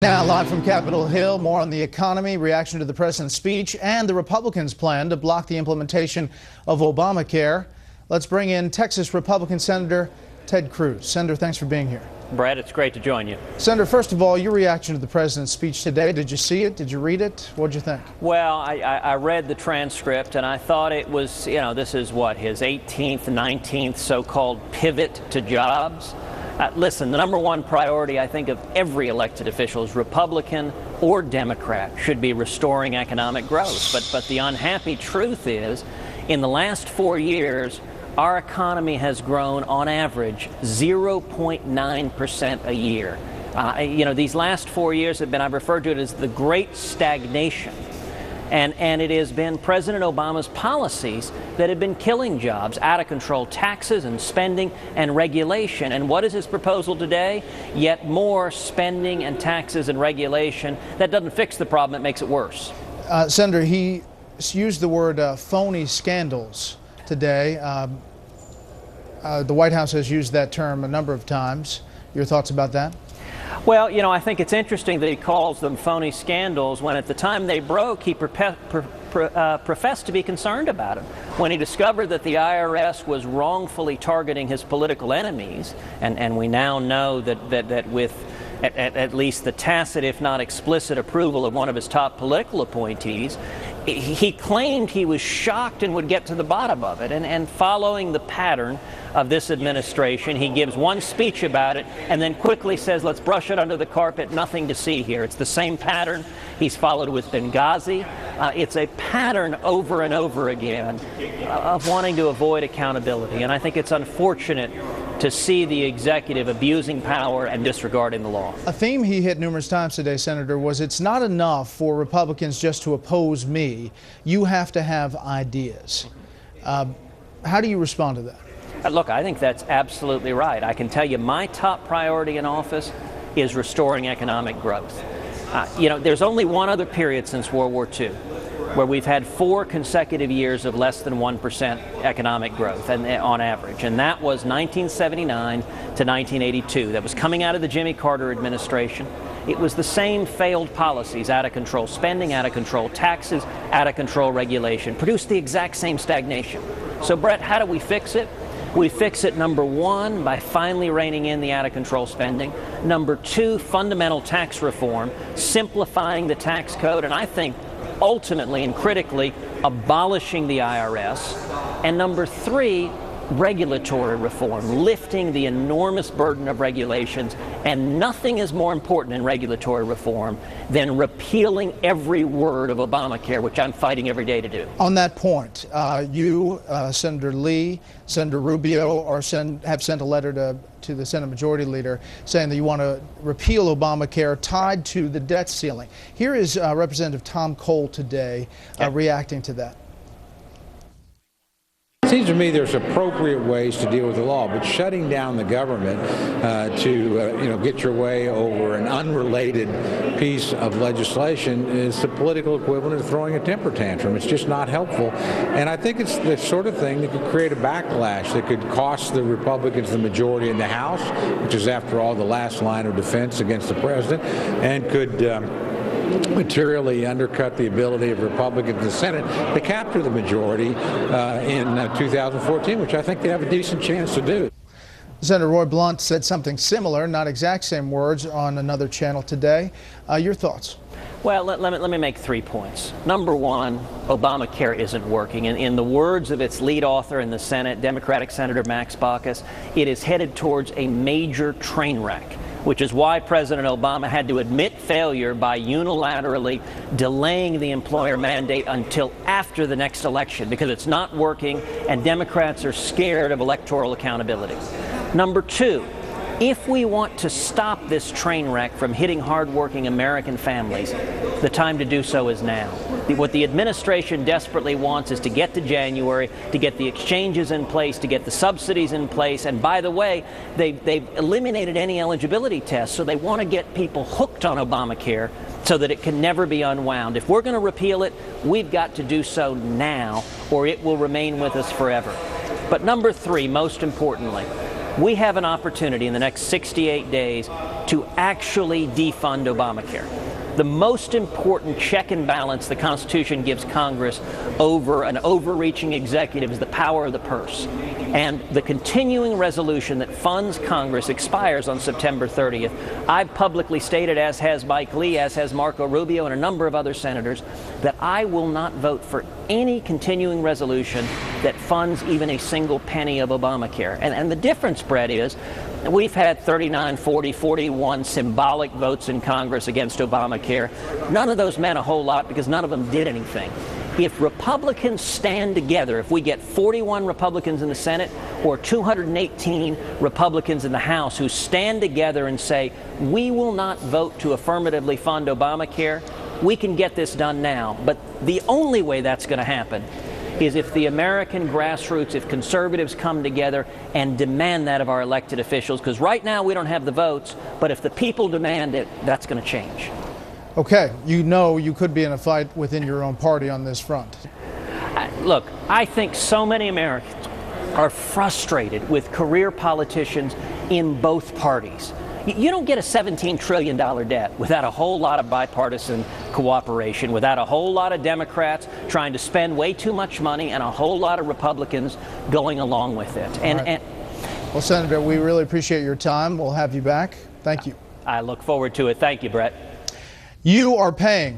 Now, live from Capitol Hill, more on the economy, reaction to the president's speech, and the Republicans' plan to block the implementation of Obamacare. Let's bring in Texas Republican Senator Ted Cruz. Senator, thanks for being here. Brett, it's great to join you. Senator, first of all, your reaction to the president's speech today. Did you see it? Did you read it? What did you think? Well, I read the transcript, and I thought it was, this is what, his 18th, 19th so-called pivot to jobs. Listen, the number one priority, I think, of every elected official, is Republican or Democrat, should be restoring economic growth. But the unhappy truth is, in the last 4 years, our economy has grown, on average, 0.9% a year. These last 4 years have been, I've referred to it as the Great Stagnation. And it has been President Obama's policies that have been killing jobs, out-of-control taxes and spending and regulation. And what is his proposal today? Yet more spending and taxes and regulation. That doesn't fix the problem, it makes it worse. Senator, he used the word phony scandals today. The White House has used that term a number of times. Your thoughts about that? Well, I think it's interesting that he calls them phony scandals when at the time they broke, he professed to be concerned about them. When he discovered that the IRS was wrongfully targeting his political enemies, and we now know that with at least the tacit, if not explicit, approval of one of his top political appointees, he claimed he was shocked and would get to the bottom of it. And following the pattern of this administration, he gives one speech about it and then quickly says, let's brush it under the carpet, nothing to see here. It's the same pattern he's followed with Benghazi. It's a pattern over and over again of wanting to avoid accountability. And I think it's unfortunate to see the executive abusing power and disregarding the law. A theme he hit numerous times today, Senator, was it's not enough for Republicans just to oppose me. You have to have ideas. How do you respond to that? Look, I think that's absolutely right. I can tell you my top priority in office is restoring economic growth. There's only one other period since World War II where we've had 4 consecutive years of less than 1% economic growth on average, and that was 1979 to 1982. That was coming out of the Jimmy Carter administration. It was the same failed policies, out-of-control spending, out-of-control taxes, out-of-control regulation, produced the exact same stagnation. So, Brett, how do we fix it? We fix it, number one, by finally reining in the out-of-control spending. Number two, fundamental tax reform, simplifying the tax code, and I think ultimately and critically abolishing the IRS. And number three, regulatory reform, lifting the enormous burden of regulations. And nothing is more important in regulatory reform than repealing every word of Obamacare, which I'm fighting every day to do. On that point, you, Senator Lee, Senator Rubio have sent a letter to the Senate Majority Leader saying that you want to repeal Obamacare tied to the debt ceiling. Here is Representative Tom Cole today reacting to that. It seems to me there's appropriate ways to deal with the law, but shutting down the government to get your way over an unrelated piece of legislation is the political equivalent of throwing a temper tantrum. It's just not helpful, and I think it's the sort of thing that could create a backlash that could cost the Republicans the majority in the House, which is, after all, the last line of defense against the president, and could materially undercut the ability of Republicans in the Senate to capture the majority in 2014, which I think they have a decent chance to do. Senator Roy Blunt said something similar, not exact same words, on another channel today. Your thoughts? Well, let me make 3 points. Number one, Obamacare isn't working. In the words of its lead author in the Senate, Democratic Senator Max Baucus, it is headed towards a major train wreck, which is why President Obama had to admit failure by unilaterally delaying the employer mandate until after the next election, because it's not working and Democrats are scared of electoral accountability. Number two, if we want to stop this train wreck from hitting hardworking American families, the time to do so is now. What the administration desperately wants is to get to January, to get the exchanges in place, to get the subsidies in place. And by the way, they've eliminated any eligibility tests, so they want to get people hooked on Obamacare so that it can never be unwound. If we're going to repeal it, we've got to do so now, or it will remain with us forever. But number three, most importantly, We have an opportunity in the next 68 days to actually defund Obamacare. The most important check and balance the Constitution gives Congress over an overreaching executive is the power of the purse. And the continuing resolution that funds Congress expires on September 30th. I've publicly stated, as has Mike Lee, as has Marco Rubio, and a number of other senators, that I will not vote for any continuing resolution that funds even a single penny of Obamacare. And the difference, Bret, is we've had 39, 40, 41 symbolic votes in Congress against Obamacare. None of those meant a whole lot because none of them did anything. If Republicans stand together, if we get 41 Republicans in the Senate or 218 Republicans in the House who stand together and say, we will not vote to affirmatively fund Obamacare, we can get this done now. But the only way that's going to happen is if the American grassroots, if conservatives come together and demand that of our elected officials, because right now we don't have the votes, but if the people demand it, that's going to change. Okay, you know you could be in a fight within your own party on this front. Look, I think so many Americans are frustrated with career politicians in both parties. You don't get a $17 trillion debt without a whole lot of bipartisan cooperation, without a whole lot of Democrats trying to spend way too much money and a whole lot of Republicans going along with it. Well, Senator, we really appreciate your time. We'll have you back. Thank you. I look forward to it. Thank you, Bret. You are paying